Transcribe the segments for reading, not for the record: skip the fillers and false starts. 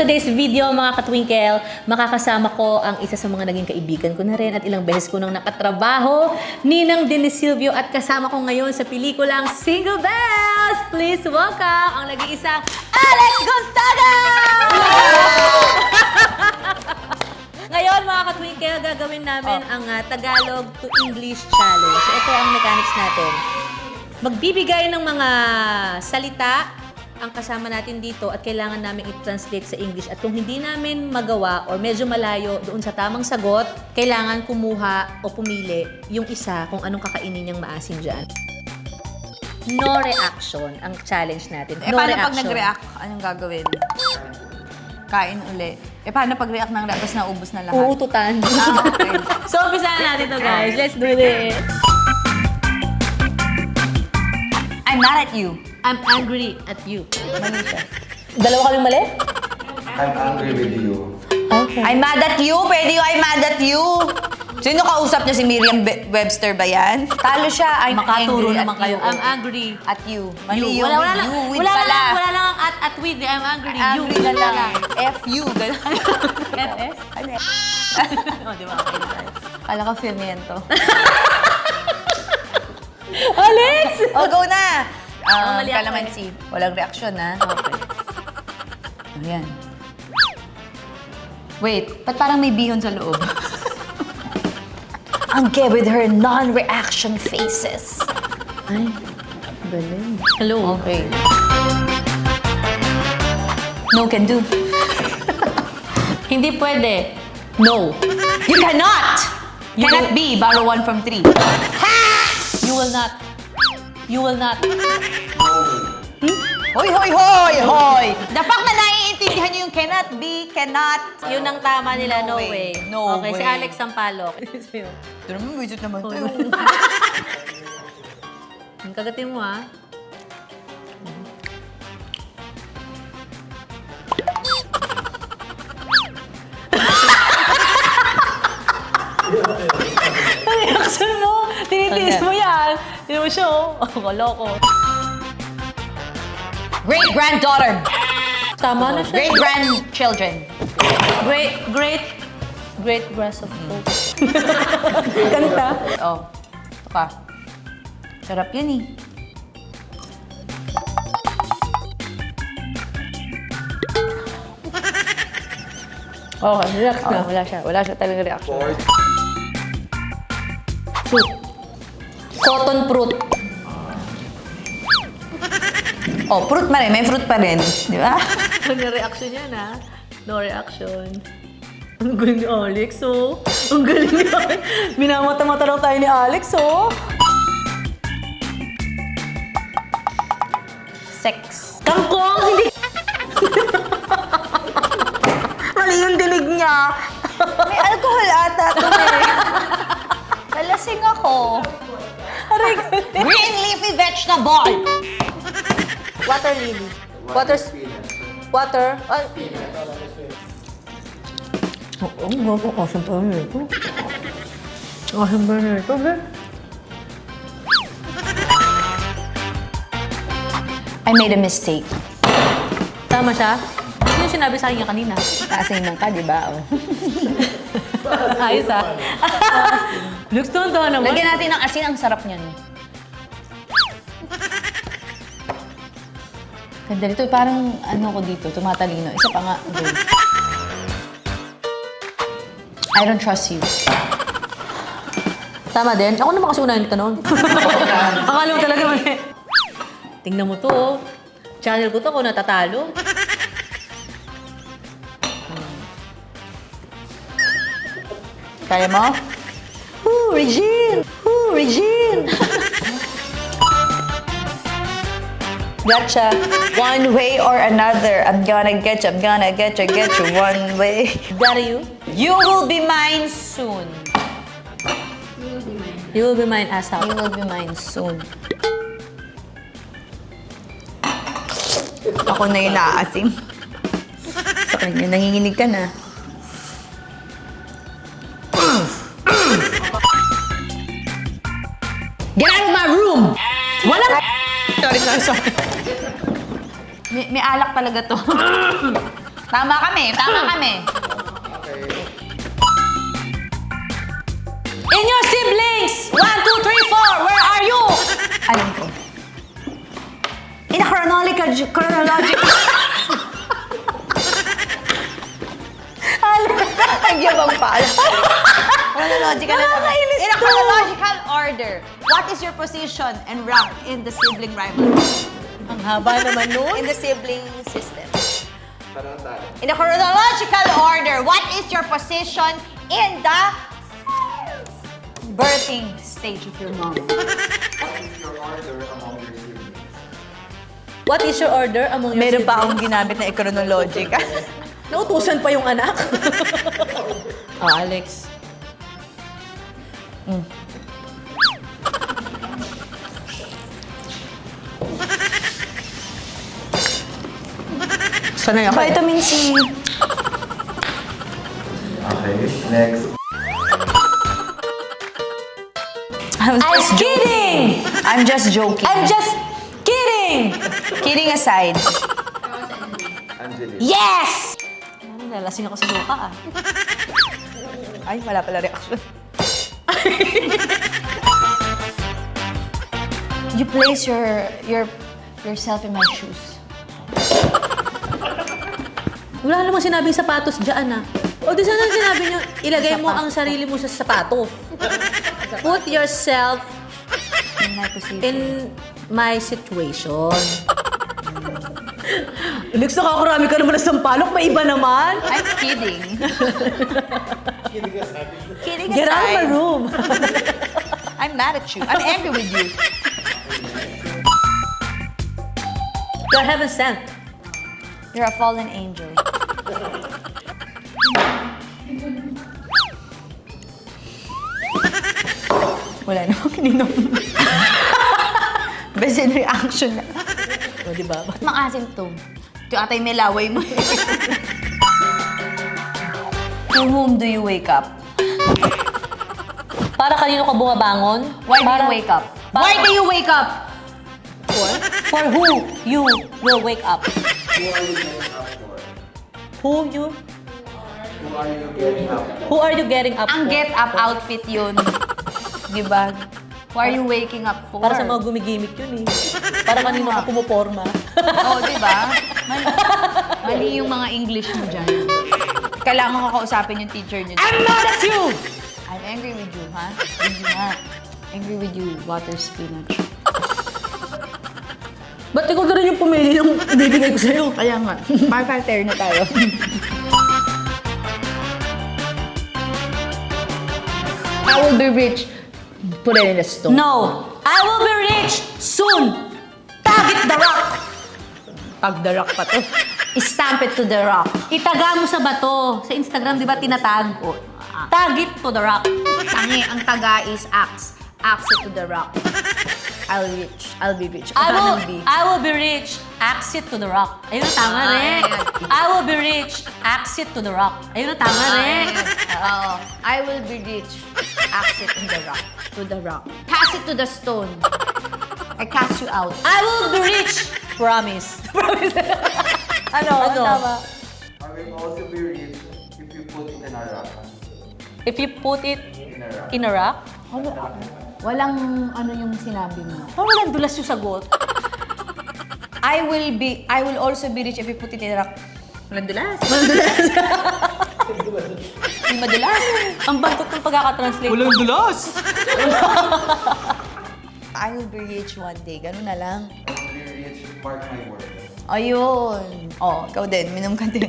today's video mga katwinkle, makakasama ko ang isa sa mga naging kaibigan ko na rin at ilang beses ko nang nakatrabaho, Ninang Dennis Silvio, at kasama ko ngayon sa pelikulang Single Bells. Please welcome ang nag-iisang Alex Gonzaga! Ngayon mga katwinkle, gagawin namin ang Tagalog to English challenge. So ito ang mechanics natin. Magbibigay ng mga salita ang kasama natin dito at kailangan namin i-translate sa English. At kung hindi namin magawa or medyo malayo doon sa tamang sagot, kailangan kumuha o pumili yung isa kung anong kakainin niyang maasim dyan. No reaction ang challenge natin. No paano reaction. pag nag-react? Anong gagawin? Kain uli. Paano pag-react ng tapos naubos na lahat? Uututan. Okay. So, umpisahan natin to guys. Let's do this. I'm mad at you. I'm angry at you. Mali siya. Dalawa kaming mali? I'm angry with you. Okay. I'm mad at you. Pwede yung I'm mad at you. Sino kausap niya? Si Merriam Webster ba yan? Talo siya. I'm Makaturo angry naman at kayo. you. I'm angry. At you. Mali You. yung Wala with lang. you. With Wala pala. lang. Wala lang ang at with. I'm angry. You. Angry ka lang. F you. Ganun. FS? Ano yan? Oh, di ba? Okay na tayo. Kala ka firmiento. Alex! Oh, go na! Mali ako Kalamansi. Walang reaksyon, ha? Okay. Ayan. Wait, ba't parang may bihon sa loob? Ang gay with her non-reaction faces. Ay, galing. Hello. Okay. No can do. Hindi pwede. No. You cannot! You Cannot be. Borrow 1 from 3. You will not. You will not. Hoy, hoy, hoy, hoy! The fact na naiintindihan niyo yung cannot be, cannot. Yun ang tama nila. No, No way. way. No okay, si way. Alex Sampalok. Ito naman, wisit naman Oh, tayo. Kagatin mo, ha? Ang reaction mo! Tinitiis mo yan! Hindi mo siya, oh. Koloko. Great-granddaughter. Tama na siya. Great-grandchildren. Great grass of hope. Kanta. Oh, ito ka. Sarap yan eh. Oh, relax na. Wala siya. Wala siya talaga reaction. Fruit. Cotton fruit. Oh, fruit pa rin. May fruit pa rin. Di ba? Ano reaction yan, ha? No reaction. Ang galing ni Alex, oh. Ang galing ni Alex. Minamata-mata lang tayo ni Alex, oh. Sex. Kangkong! Hindi! Mali yung dinig niya. May alcohol ata ito eh. Nalasing ako. Green leafy vegetable. Water lily. Water. Ay. Oo, ang gwapo. Awesome pa rin ito. Awesome pa rin ito, ha? I made a mistake. Tama siya? Ano yung sinabi sa akin niya kanina? Kasing nang ka, di ba? Oh. Ayos, ha? Looks tonto naman. Lagyan natin ng asin. Ang sarap niyan. Ganda dito. Parang ano ko dito. Tumatalino. Isa pa nga. Go. I don't trust you. Tama din. Ako naman kasi una yung tanong. Akala mo talaga mali. Tingnan mo to, oh. Channel ko to kung natatalo. Kaya mo? Regine! Regine! Gotcha. One way or another. I'm gonna get you one way. Got you? You will be mine soon. You will be mine ASAP. You will be mine soon. Ako na yung naaasim. Sa kanya, nanginginig ka na. Get out of my room! Walang... Sorry. May alak talaga to. Tama kami. Okay. In your siblings! 1, 2, 3, 4! Where are you? Alam ko. In a chronological... Nagyabang pa. Chronological in a chronological order, what is your position and rank in the sibling rivalry? Ang haba naman nun. In the sibling system. Tanong tayo. In a chronological order, what is your position in the birthing stage of your mom? What is your order among your siblings? What is your order among your Meron pa siblings? akong ginamit na chronological. Nautusan pa yung anak. Oh, Alex. Sanay ako. Vitamin C. Okay, next. I'm kidding! I'm just joking. I'm just kidding! Kidding aside. Angelique. Yes! Ano, nalasing ako sa luka ah. Ay, wala pala reaction. You place yourself in my shoes. Wala namang sinabing sapatos dyan ah. O di sana sinabi nyo, ilagay mo ang sarili mo sa sapatos. Put yourself In my position. in my situation. Alex, nakakarami ka naman na sampalok. May iba naman. I'm kidding. Kidding Get out of my aside. room. I'm mad at you. I'm angry with you. You're heaven sent. You're a fallen angel. Wala namang kininom. Best in reaction na. O, di ba? Makasim to. Ito atay may laway mo. To whom do you wake up? Para kanino ka bumabangon? Why do Para- you wake up? Para- Why do you wake up? For who you will wake up? Who are you getting up for? Who you? Who are you getting up for? Who are you getting up Ang for? get up outfit yun. Diba? Why are you waking up for? Para sa mga gumigimik yun eh. Para kanino ka pumuporma. Oo, diba? Mali yung mga English mo dyan. Kailangan ko kausapin yung teacher niyo. I'm mad at you! I'm angry with you, ha? Hindi nga. Angry with you, water spinach. Ba't ikaw na rin yung pumili ng ibibigay ko sa'yo? Kaya nga. Party na tayo. I will be rich. Put it in a stone. No! I will be rich soon! Target the rock! Tag the rock pa to. Stamp it to the rock. Itaga mo sa bato. Sa Instagram, di ba, tinatag? Tag it to the rock. Tangi, ang taga is axe. Axe it to the rock. I'll be rich. I will be rich. Axe it to the rock. Ayun na, tama rin. I will be rich. Axe it to the rock. Ayun na, tama rin. Oo. I will be rich. Axe it in the rock. To the rock. Cast it to the stone. I cast you out. I will be rich. Promise. Promise. Ano? Tama. I will also be rich if you put it in a rack. If you put it In a rack. in a rock, Walang ano yung sinabi mo. parang walang dulas yung sagot. I will also be rich if you put it in a rock. Walang dulas. Hindi madulas. Ang bantot ng pagkakatranslate. dulas. I will be rich one day. Ganun na lang. I will be rich, mark my words. Ayun. Oh, ikaw din. Minom ka din.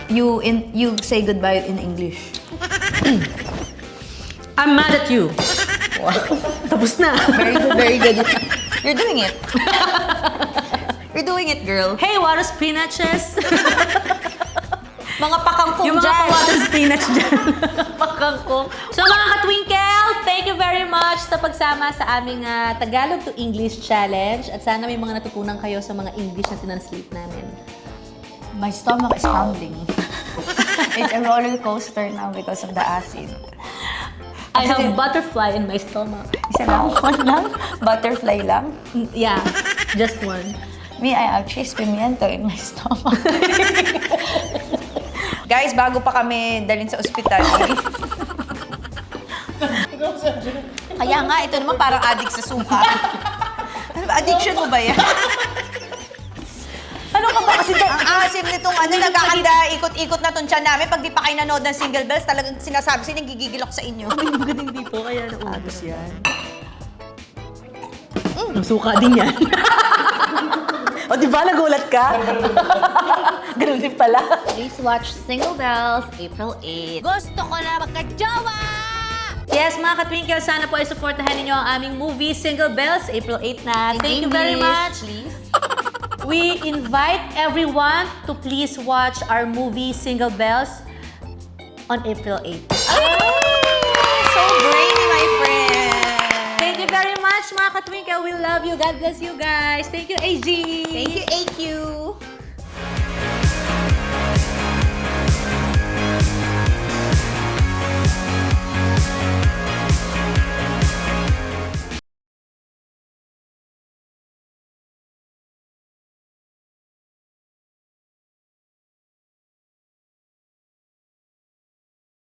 You say goodbye in English. I'm mad at you. Tapos na. Very good, very good. You're doing it. You're doing it, girl. Hey, water spinaches. Mga pakangkong Yung mga dyan. water spinach dyan. Pakangkong. So mga ka-twinkle, thank you very much sa pagsama sa aming Tagalog to English Challenge. At sana may mga natutunan kayo sa mga English na tinanslate namin. My stomach is crumbling. It's a roller coaster now because of the acid. I have butterfly in my stomach. Isa lang, one lang, butterfly lang. Yeah, just one. Me, I have cheese pimiento in my stomach. Guys, bago pa kami dalhin sa ospital. Kaya nga, ito naman parang addict sa suka. Ano ba, addiction mo ba yan? Ano ka ba kasi ang asim nitong nagkakanda, ikot-ikot na tong tiyan namin. Pag di pa kayo nanood ng Single Bells, talagang sinasabi sila, gigigil ako sa inyo. Ay, magaling dito, kaya naubos Agos yan. Ang suka din yan. O, di ba nagulat ka? Ganun din pala. Please watch Single Bells, April 8. Gusto ko na magka-jowa! Yes, mga ka-twinkle, sana po ay supportahan ninyo ang aming movie, Single Bells, April 8 na. Thank you very much. Please. We invite everyone to please watch our movie, Single Bells, on April 8. So brainy, my friend. Thank you very much, mga ka-twinkle. We love you. God bless you guys. Thank you, AG.